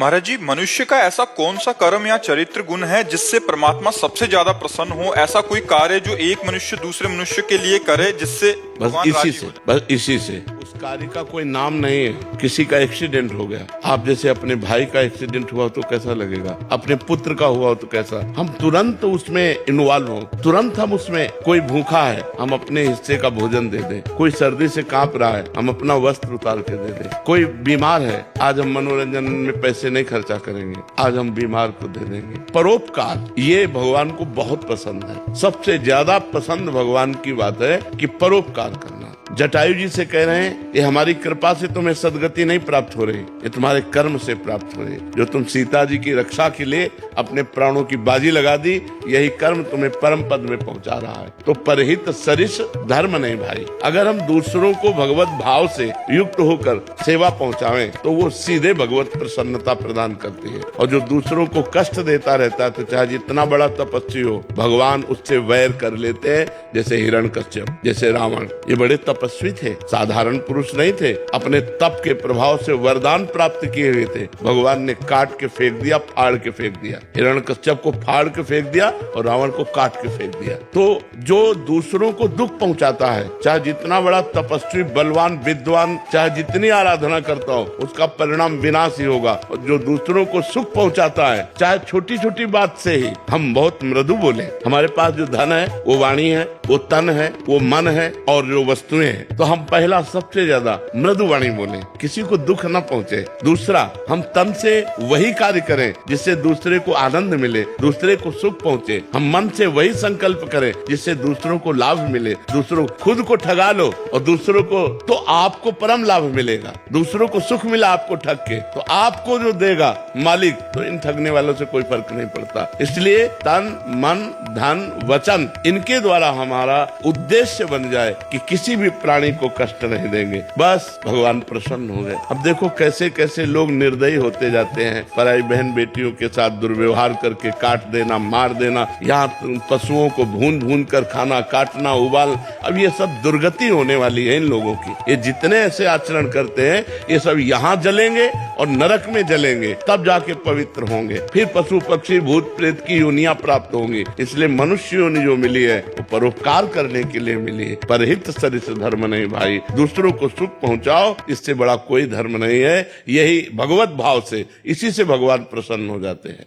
महाराज जी, मनुष्य का ऐसा कौन सा कर्म या चरित्र गुण है जिससे परमात्मा सबसे ज्यादा प्रसन्न हो? ऐसा कोई कार्य जो एक मनुष्य दूसरे मनुष्य के लिए करे जिससे भगवान राजी हो जाए? बस इसी से उस कार्य का कोई नाम नहीं है। किसी का एक्सीडेंट हो गया, आप जैसे अपने भाई का एक्सीडेंट हुआ तो कैसा लगेगा, अपने पुत्र का हुआ तो कैसा, हम तुरंत उसमें इन्वॉल्व हो, तुरंत हम उसमें, कोई भूखा है हम अपने हिस्से का भोजन दे दें, कोई सर्दी से कांप रहा है हम अपना वस्त्र उतार के दे दें, कोई बीमार है आज हम मनोरंजन में पैसे नहीं खर्चा करेंगे, आज हम बीमार को दे देंगे। परोपकार ये भगवान को बहुत पसंद है। सबसे ज्यादा पसंद भगवान की बात है कि परोपकार करना। जटायु जी से कह रहे हैं, ये हमारी कृपा से तुम्हें सदगति नहीं प्राप्त हो रही, ये तुम्हारे कर्म से प्राप्त हो रही। जो तुम सीता जी की रक्षा के लिए अपने प्राणों की बाजी लगा दी, यही कर्म तुम्हें परम पद में पहुंचा रहा है। तो परहित सरिस धर्म नहीं भाई। अगर हम दूसरों को भगवत भाव से युक्त होकर सेवा पहुंचावें तो वो सीधे भगवत प्रसन्नता प्रदान करती है। और जो दूसरों को कष्ट देता रहता है, तो चाहे जितना बड़ा तपस्वी हो, भगवान उससे वैर कर लेते हैं। जैसे हिरण्यकश्यप, जैसे रावण, ये बड़े तपस्वी थे, साधारण पुरुष नहीं थे। अपने तप के प्रभाव से वरदान प्राप्त किए हुए थे। भगवान ने काट के फेंक दिया, फाड़ के फेंक दिया। हिरण्यकश्यप को फाड़ के फेंक दिया और रावण को काट के फेंक दिया। तो जो दूसरों को दुख पहुंचाता है, चाहे जितना बड़ा तपस्वी, बलवान, विद्वान, चाहे जितनी आराधना करता हो, उसका परिणाम विनाश ही होगा। और जो दूसरों को सुख पहुंचाता है, चाहे छोटी छोटी बात से ही हम बहुत मृदु बोले, हमारे पास जो धन है वो वाणी है, वो तन है, वो मन है और जो वस्तुएं हैं, तो हम पहला सबसे ज्यादा मृदु वाणी बोले, किसी को दुख न पहुंचे। दूसरा, हम तन से वही कार्य करें जिससे दूसरे को आनंद मिले, दूसरे को सुख पहुंचे। हम मन से वही संकल्प करें जिससे दूसरों को लाभ मिले। दूसरों, खुद को ठगा लो और दूसरों को, तो आपको परम लाभ मिलेगा। दूसरों को सुख मिला आपको ठग के, तो आपको जो देगा मालिक, तो इन ठगने वालों से कोई फर्क नहीं पड़ता। इसलिए तन, मन, धन, वचन, इनके द्वारा हमारा उद्देश्य बन जाए कि किसी भी प्राणी को कष्ट नहीं देंगे, बस भगवान प्रसन्न हो गए। अब देखो कैसे कैसे लोग निर्दयी होते जाते हैं, पराई बहन बेटियों के साथ दुर्व्यवहार करके काट देना, मार देना, यहाँ पशुओं को भून भून कर खाना, काटना, उबाल। अब ये सब दुर्गति होने वाली है इन लोगों की। ये जितने ऐसे आचरण करते हैं, ये सब यहाँ जलेंगे और नरक में जलेंगे, तब जाके पवित्र होंगे। फिर पशु पक्षी भूत प्रेत की योनियां प्राप्त होंगी। इसलिए मनुष्य योनि जो मिली है वो परोपकार करने के लिए मिली है। परहित सरिस धर्म नहीं भाई। दूसरों को सुख पहुंचाओ, इससे बड़ा कोई धर्म नहीं है। यही भगवत भाव से, इसी से भगवान प्रसन्न हो जाते हैं।